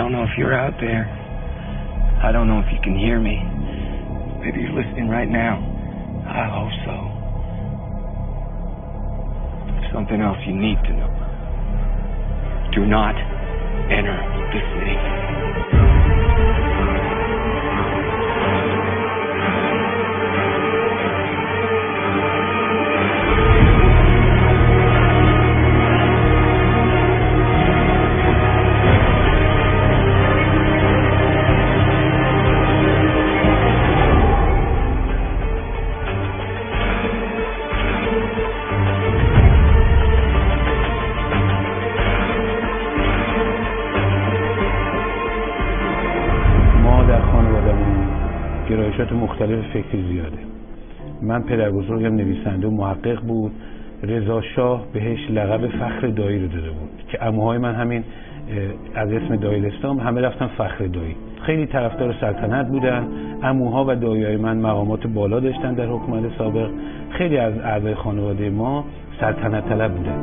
don't know if you're out there. I don't know if you can hear me. Maybe you're listening right now. I hope so. Something else you need to know. Do not enter the city. گرایشات مختلف فکری زیاده. من پدر بزرگم نویسنده و محقق بود. رضا شاه بهش لقب فخر دایی رو داده بود که عموهای من همین از اسم دایلستان همه رفتن فخر دایی. خیلی طرفدار سلطنت بودن. عموها و داییای من مقامات بالا داشتن در حکومت سابق. خیلی از اعضای خانواده ما سلطنت طلب بودن.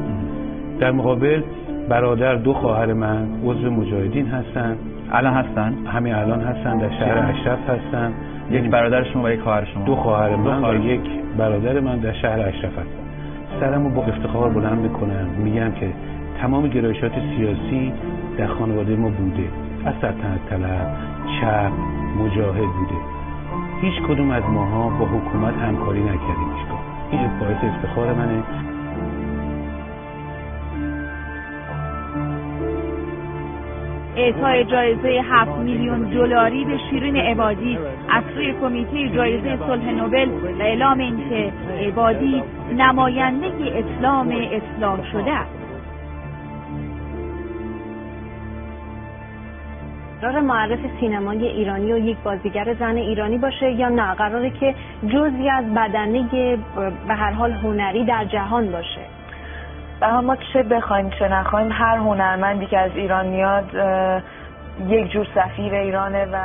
در مقابل برادر دو خواهر من عضو مجاهدین هستن. الان هستن؟ همین الان هستن، در شهر اشرف هستن. یک برادر شما و یک خواهر شما؟ دو خواهر من و یک برادر من در شهر اشرف هستن. سرمو با افتخار بلند میکنم، میگم که تمام گرایشات سیاسی در خانواده ما بوده. از سلطنت طلب، چپ، مجاهد بوده. هیچ کدوم از ماها با حکومت همکاری نکردیم هیچگاه. این باعث افتخار منه. اعطای جایزه 7 میلیون دلاری به شیرین عبادی از سوی کمیته جایزه صلح نوبل و اعلام اینکه عبادی نماینده اسلام اصلاح شده است. قرار معرف سینمای ایرانی و یک بازیگر زن ایرانی باشه یا نه قراره که جزئی از بدنه به هر حال هنری در جهان باشه؟ و ما چه بخوایم چه نخوایم هر هنرمندی که از ایران میاد یک جور سفیر ایرانه و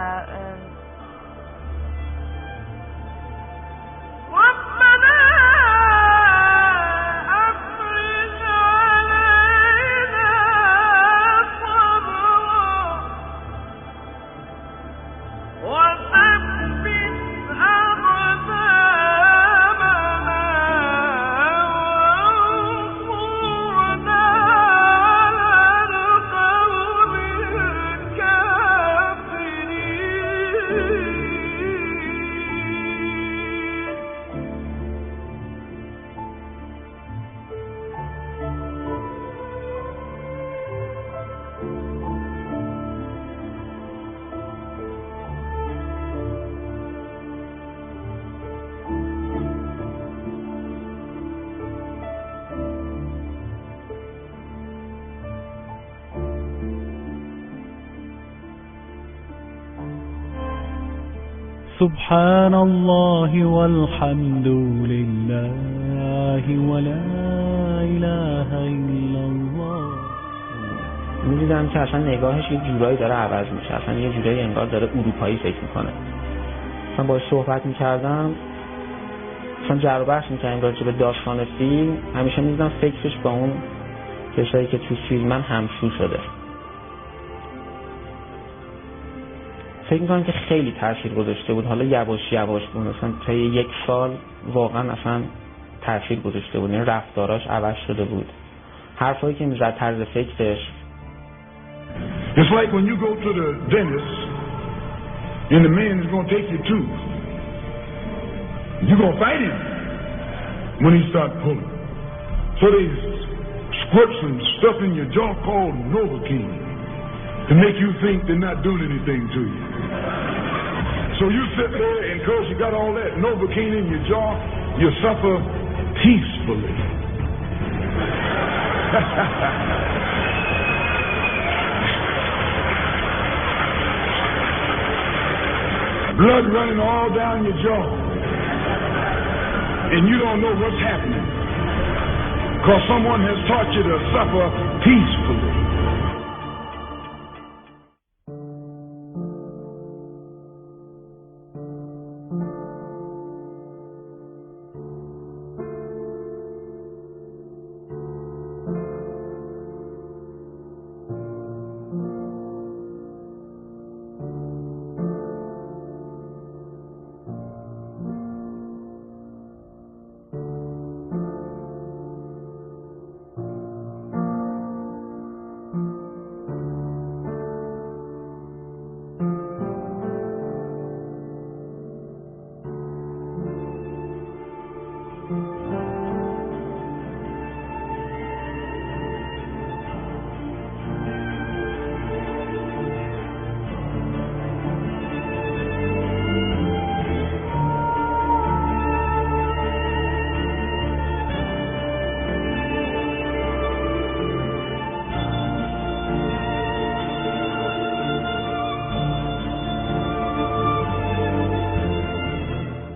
سبحان الله والحمد لله ولا اله الا الله. می‌دیدم که اصلا نگاهش یه جورایی داره عوض میشه، اصلا یه جورایی انگار داره اروپایی فکر میکنه. مثلا باهاش صحبت میکردم، مثلا جر و بحث میکردیم راجع به داستان فیلم، همیشه می‌دیدم فکرش با اون کسایی که تو فیلمن همسو شده. فکر می‌کنم که خیلی تاثیر گذاشته بود. حالا یواش یواش بود، مثلا تا یک سال واقعا اصلا تاثیر گذاشته بود. این رفتاراش عوض شده بود. حرفایی که میزد، طرز فکرش. It's like when you go to the dentist and the man is going to take your tooth. You're going to fight him when he starts pulling. So they squirt some stuff in your jaw called Novocaine to make you think they're not doing anything to you. So you sit there and because you got all that Novocaine in your jaw, you suffer peacefully. Blood running all down your jaw. And you don't know what's happening. Because someone has taught you to suffer peacefully.